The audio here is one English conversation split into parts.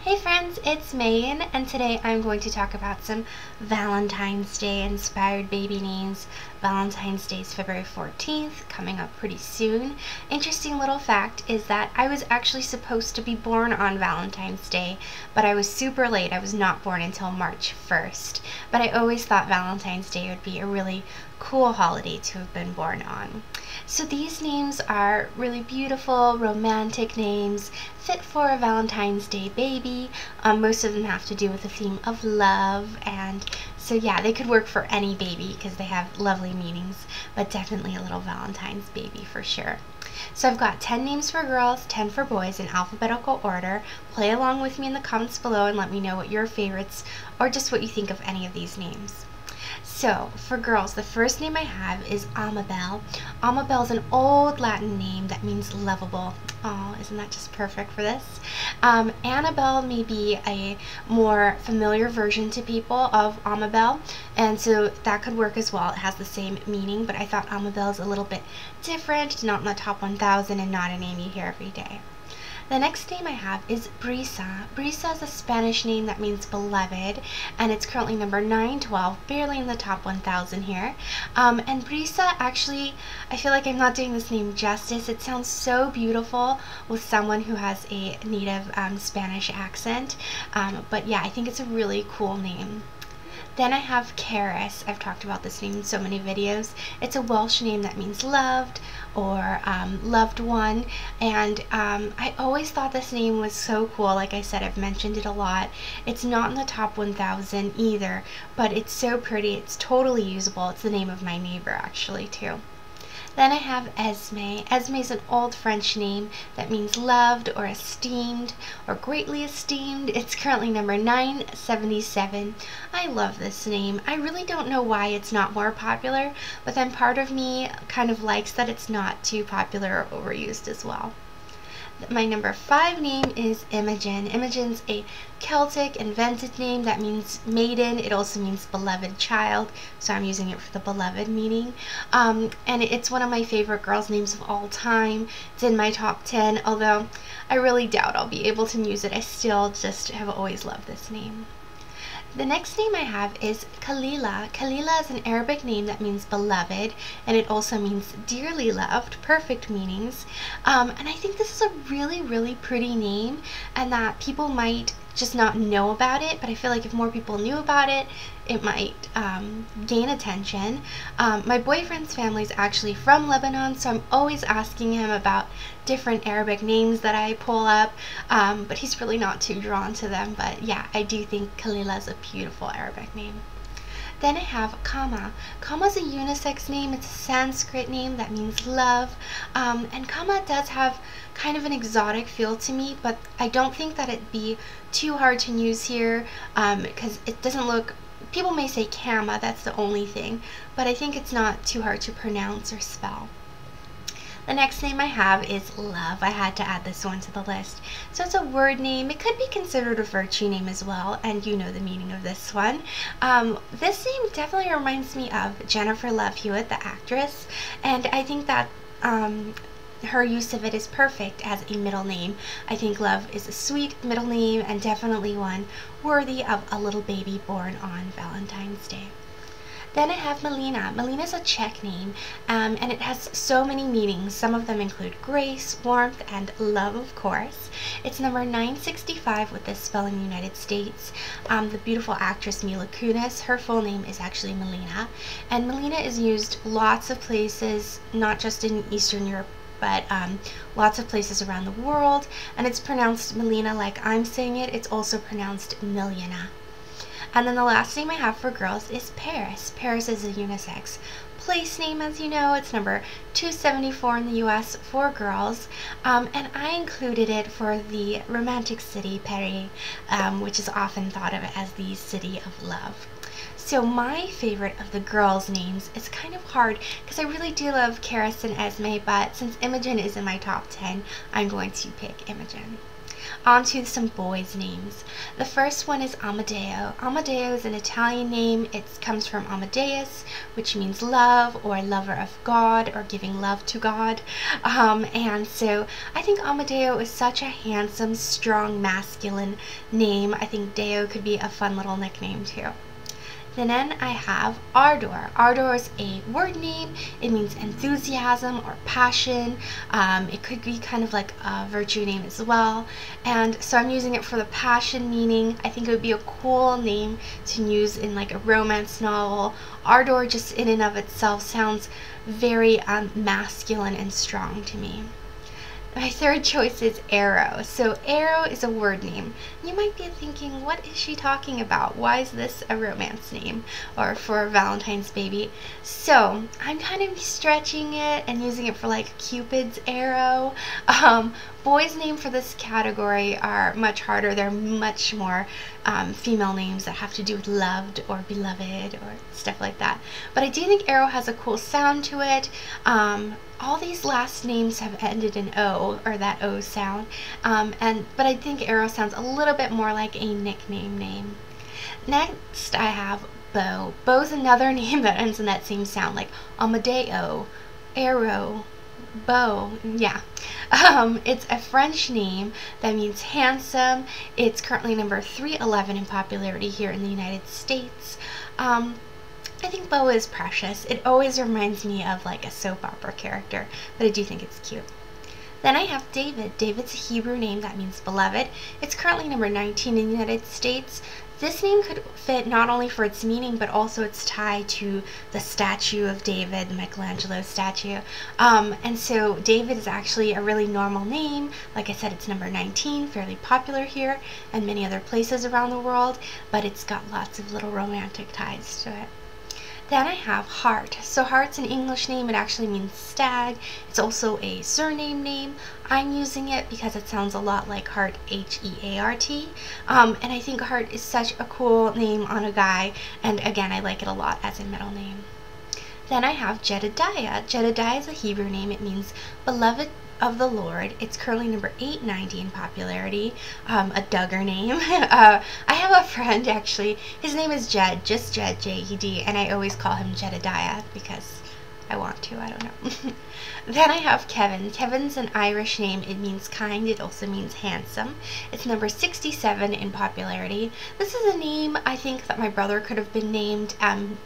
Hey friends, it's Megan, and today I'm going to talk about some Valentine's Day inspired baby names. Valentine's Day is February 14th, coming up pretty soon. Interesting little fact is that I was actually supposed to be born on Valentine's Day, but I was super late. I was not born until March 1st, but I always thought Valentine's Day would be a really cool holiday to have been born on. So these names are really beautiful, romantic names, fit for a Valentine's Day baby. Most of them have to do with the theme of love, and so yeah, they could work for any baby because they have lovely meanings, but definitely a little Valentine's baby for sure. So I've got 10 names for girls, 10 for boys in alphabetical order. Play along with me in the comments below and let me know what your favorites or just what you think of any of these names. So, for girls, the first name I have is Amabel. Amabel is an old Latin name that means lovable. Oh, isn't that just perfect for this? Annabelle may be a more familiar version to people of Amabel, and so that could work as well. It has the same meaning, but I thought Amabel is a little bit different, not in the top 1,000 and not a name you hear every day. The next name I have is Brisa. Brisa is a Spanish name that means beloved, and it's currently number 912, barely in the top 1,000 here. And Brisa, actually, I feel like I'm not doing this name justice. It sounds so beautiful with someone who has a native Spanish accent, but yeah, I think it's a really cool name. Then I have Carys. I've talked about this name in so many videos. It's a Welsh name that means loved or loved one, and I always thought this name was so cool. Like I said, I've mentioned it a lot. It's not in the top 1,000 either, but it's so pretty. It's totally usable. It's the name of my neighbor actually too. Then I have Esmé. Esmé is an old French name that means loved or esteemed or greatly esteemed. It's currently number 977. I love this name. I really don't know why it's not more popular, but then part of me kind of likes that it's not too popular or overused as well. My number 5 name is Imogen. Imogen's a Celtic invented name that means maiden. It also means beloved child, so I'm using it for the beloved meaning. And it's one of my favorite girls' names of all time. It's in my top 10, although I really doubt I'll be able to use it. I still just have always loved this name. The next name I have is Kalila. Kalila is an Arabic name that means beloved, and it also means dearly loved, perfect meanings. And I think this is a really, really pretty name, and that people might just not know about it, but I feel like if more people knew about it, it might gain attention. My boyfriend's family is actually from Lebanon, so I'm always asking him about different Arabic names that I pull up, but he's really not too drawn to them. But yeah, I do think Kalila is a beautiful Arabic name. Then I have Kama. Kama is a unisex name. It's a Sanskrit name that means love. And Kama does have kind of an exotic feel to me, but I don't think that it'd be too hard to use here because it doesn't look, people may say Kama, that's the only thing, but I think it's not too hard to pronounce or spell. The next name I have is Love. I had to add this one to the list. So it's a word name. It could be considered a virtue name as well, and you know the meaning of this one. This name definitely reminds me of Jennifer Love Hewitt, the actress, and I think that her use of it is perfect as a middle name. I think Love is a sweet middle name and definitely one worthy of a little baby born on Valentine's Day. Then I have Milena. Milena is a Czech name, and it has so many meanings. Some of them include grace, warmth, and love, of course. It's number 965 with this spell in the United States. The beautiful actress Mila Kunis, her full name is actually Milena, and Milena is used lots of places, not just in Eastern Europe, but lots of places around the world, and it's pronounced Milena like I'm saying it. It's also pronounced Milena. And then the last name I have for girls is Paris. Paris is a unisex place name, as you know. It's number 274 in the US for girls, and I included it for the romantic city, Paris, which is often thought of as the city of love. So my favorite of the girls' names is kind of hard because I really do love Carys and Esmé, but since Imogen is in my top 10, I'm going to pick Imogen. On to some boys' names. The first one is Amadeo. Amadeo is an Italian name. It comes from Amadeus, which means love or lover of God or giving love to God. And so I think Amadeo is such a handsome, strong, masculine name. I think Deo could be a fun little nickname too. Then I have Ardor. Ardor is a word name. It means enthusiasm or passion. It could be kind of like a virtue name as well. And so I'm using it for the passion meaning. I think it would be a cool name to use in like a romance novel. Ardor just in and of itself sounds very masculine and strong to me. My third choice is Arrow. So Arrow is a word name. You might be thinking, what is she talking about? Why is this a romance name or for Valentine's baby? So I'm kind of stretching it and using it for like Cupid's arrow. Boys' name for this category are much harder. They're much more female names that have to do with loved or beloved or stuff like that. But I do think Arrow has a cool sound to it. All these last names have ended in O, or that O sound, but I think Arrow sounds a little bit more like a nickname name. Next I have Beau. Beau's another name that ends in that same sound, like Amadeo, Arrow, Beau, yeah. It's a French name that means handsome. It's currently number 311 in popularity here in the United States. I think Beau is precious. It always reminds me of like a soap opera character, but I do think it's cute. Then I have David. David's a Hebrew name that means beloved. It's currently number 19 in the United States. This name could fit not only for its meaning, but also its tie to the statue of David, the Michelangelo statue. And so David is actually a really normal name. Like I said, it's number 19, fairly popular here and many other places around the world, but it's got lots of little romantic ties to it. Then I have Hart. So Hart's an English name. It actually means stag. It's also a surname name. I'm using it because it sounds a lot like Hart, H-E-A-R-T. And I think Hart is such a cool name on a guy. And again, I like it a lot as a middle name. Then I have Jedidiah. Jedidiah is a Hebrew name. It means beloved of the Lord. It's currently number 890 in popularity. A Duggar name. I have a friend actually, his name is Jed, just Jed, J-E-D, and I always call him Jedidiah because I want to, I don't know. Then I have Kevin. Kevin's an Irish name. It means kind. It also means handsome. It's number 67 in popularity. This is a name I think that my brother could have been named.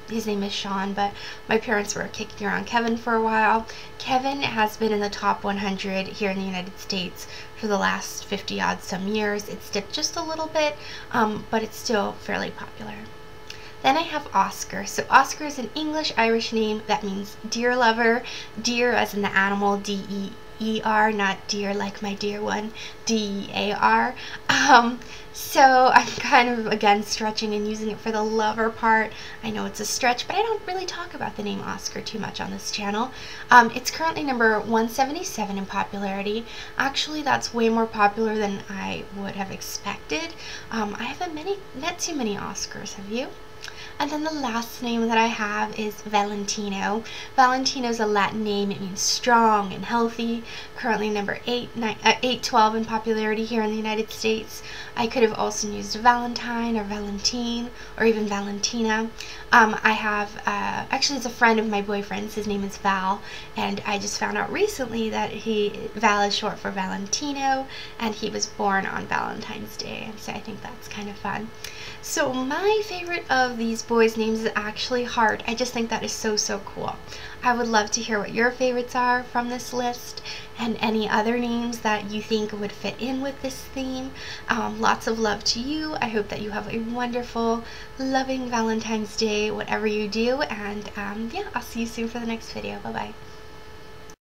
His name is Sean, but my parents were kicking around Kevin for a while. Kevin has been in the top 100 here in the United States for the last 50 odd some years. It's dipped just a little bit, but it's still fairly popular. Then I have Oscar. So Oscar is an English-Irish name that means deer lover. Deer as in the animal, D-E-E-R, not deer like my dear one, D-E-A-R. So I'm kind of, again, stretching and using it for the lover part. I know it's a stretch, but I don't really talk about the name Oscar too much on this channel. It's currently number 177 in popularity. Actually, that's way more popular than I would have expected. I haven't met too many Oscars, have you? And then the last name that I have is Valentino. Valentino is a Latin name. It means strong and healthy. Currently number 812 in popularity here in the United States. I could have also used Valentine or Valentine or even Valentina. I have, actually it's a friend of my boyfriend's. His name is Val, and I just found out recently that Val is short for Valentino, and he was born on Valentine's Day, and so I think that's kind of fun. So my favorite of these boys' names is actually Hart. I just think that is so, so cool. I would love to hear what your favorites are from this list and any other names that you think would fit in with this theme. Lots of love to you. I hope that you have a wonderful, loving Valentine's Day, whatever you do, and yeah, I'll see you soon for the next video. Bye-bye.